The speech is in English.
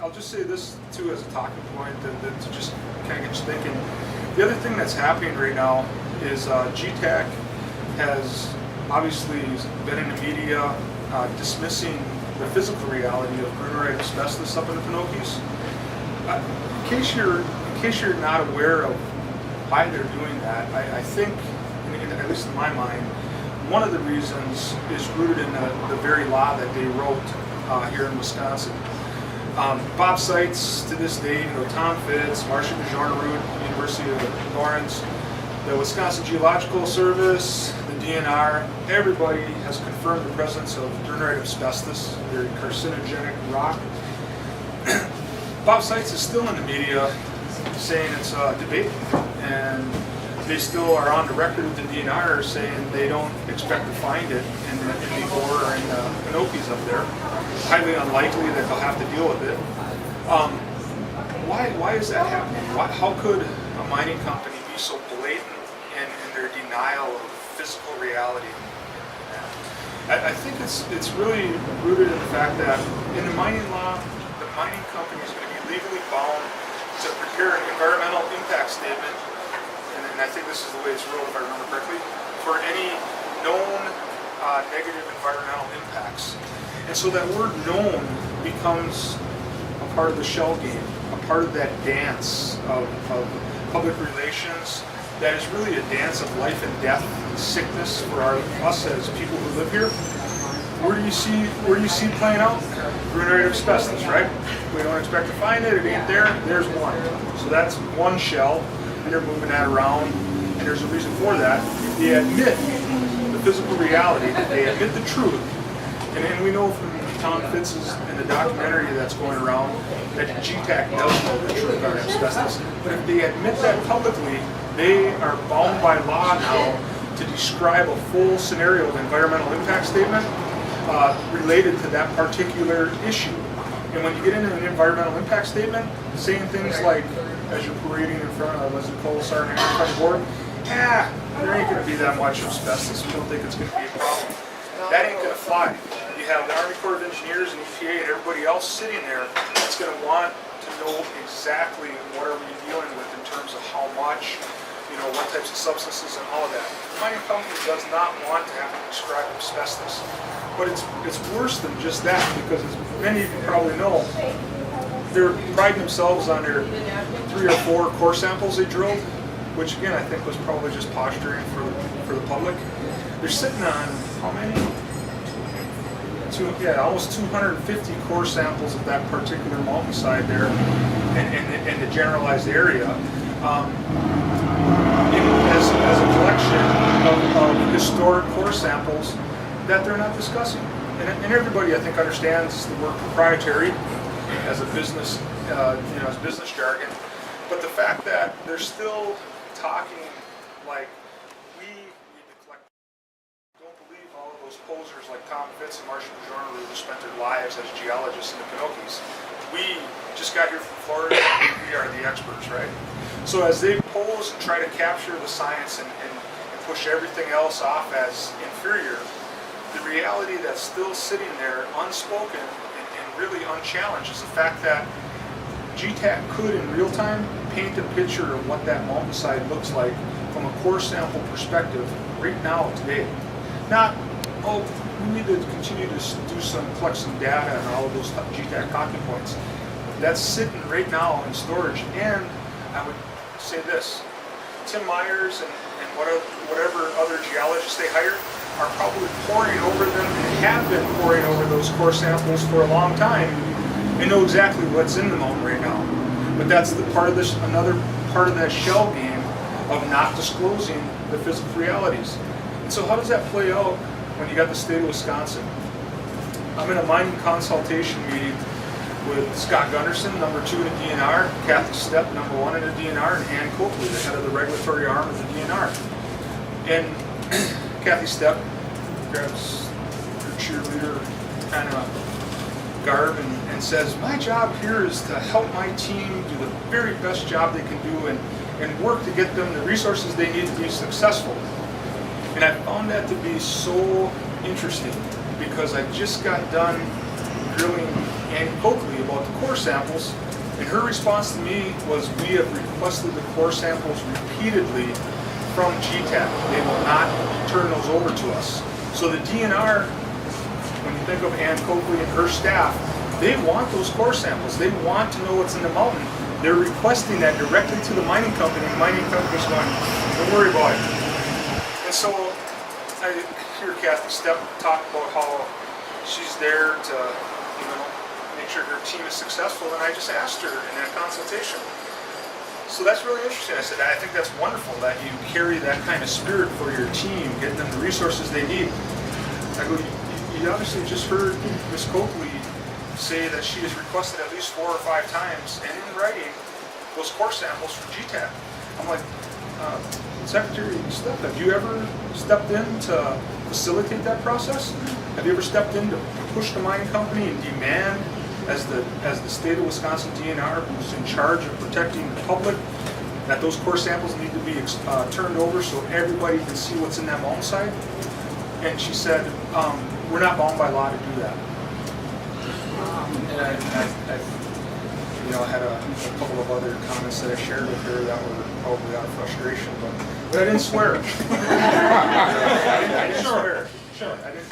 I'll just say this too as a talking point that to just kind of get you thinking. The other thing that's happening right now is Gtac has obviously been in the media dismissing the physical reality of Brunerite asbestos up in the Pinokies. In case you're not aware of why they're doing that, I think, at least in my mind, one of the reasons is rooted in the very law that they wrote here in Wisconsin. Bob cites to this day, Tom Fitz, Marcia DeJournaroot, University of Lawrence, the Wisconsin Geological Service, the DNR. Everybody has confirmed the presence of Brunerite asbestos, a very carcinogenic rock. Bob Seitz is still in the media saying it's a debate, and they still are on the record with the DNR saying they don't expect to find it in the ore or in the Pinokies up there. Highly unlikely that they'll have to deal with it. Why is that happening? How could a mining company be so blatant in their denial of physical reality? I think it's really rooted in the fact that in the mining law, the mining company is going to be legally bound to prepare an environmental impact statement, and I think this is the way it's ruled if I remember correctly, for any known negative environmental impacts. And so that word known becomes a part of the shell game, a part of that dance of public relations that is really a dance of life and death and sickness for us as people who live here. Where do you see playing out? Brunerite asbestos, right? We don't expect to find it, it ain't there, there's one. So that's one shell, and they're moving that around, and there's a reason for that. They admit the physical reality, they admit the truth, and we know from Tom Fitz's in the documentary that's going around that Gtac does know the truth about asbestos. But if they admit that publicly, they are bound by law now to describe a full scenario of environmental impact statement related to that particular issue. And when you get into an environmental impact statement, saying things like, as you're parading in front of, as a coal sergeant board, there ain't going to be that much asbestos. We don't think it's going to be a problem. That ain't going to fly. You have the Army Corps of Engineers and EPA and everybody else sitting there that's going to want to know exactly what are we dealing with in terms of how much, what types of substances and all of that. The mining company does not want to have to describe asbestos. But it's worse than just that, because as many of you probably know, they're priding themselves on their 3 or 4 core samples they drilled, which again I think was probably just posturing for the public. They're sitting on how many? Almost 250 core samples of that particular mountainside there, and the generalized area, as a collection of historic core samples that they're not discussing. And everybody, I think, understands the word proprietary as a business, as business jargon. But the fact that they're still talking like we need to collect. Don't believe all of those posers like Tom Fitz and Marcia DeJournaroot who spent their lives as geologists in the Pinokies. We just got here from Florida, and we are the experts, right? So as they pose and try to capture the science and push everything else off as inferior, the reality that's still sitting there unspoken and really unchallenged is the fact that Gtac could in real time paint a picture of what that mountainside looks like from a core sample perspective right now, today. Not, we need to continue to collect some data and all of those Gtac talking points. That's sitting right now in storage. And I would say this, Tim Myers and whatever other geologists they hire are probably poring over them and have been poring over those core samples for a long time and know exactly what's in the mountain right now. But that's the part of another part of that shell game of not disclosing the physical realities. And so how does that play out when you got the state of Wisconsin? I'm in a mining consultation meeting with Scott Gunderson, number 2 in the DNR, Cathy Stepp, number 1 in the DNR, and Ann Coakley, the head of the regulatory arm of the DNR. And Cathy Stepp grabs her cheerleader kind of garb and says, my job here is to help my team do the very best job they can do and work to get them the resources they need to be successful. And I found that to be so interesting because I just got done drilling Annie Coakley about the core samples, and her response to me was, we have requested the core samples repeatedly from Gtac. They will not turn those over to us. So the DNR, when you think of Ann Coakley and her staff, they want those core samples. They want to know what's in the mountain. They're requesting that directly to the mining company. The mining company's going, don't worry about it. And so I hear Cathy Stepp talk about how she's there to, make sure her team is successful, and I just asked her in that consultation. So that's really interesting. I said, I think that's wonderful that you carry that kind of spirit for your team, getting them the resources they need. I go, you obviously just heard Ms. Coakley say that she has requested at least 4 or 5 times, and in writing, those core samples from Gtac. I'm like, Secretary Stepp, have you ever stepped in to facilitate that process? Have you ever stepped in to push the mining company and demand, as the state of Wisconsin DNR, who's in charge of protecting the public, that those core samples need to be turned over so everybody can see what's in that mountainside? And she said, we're not bound by law to do that. And I had a couple of other comments that I shared with her that were probably out of frustration, but I didn't swear. I didn't swear. Sure. I didn't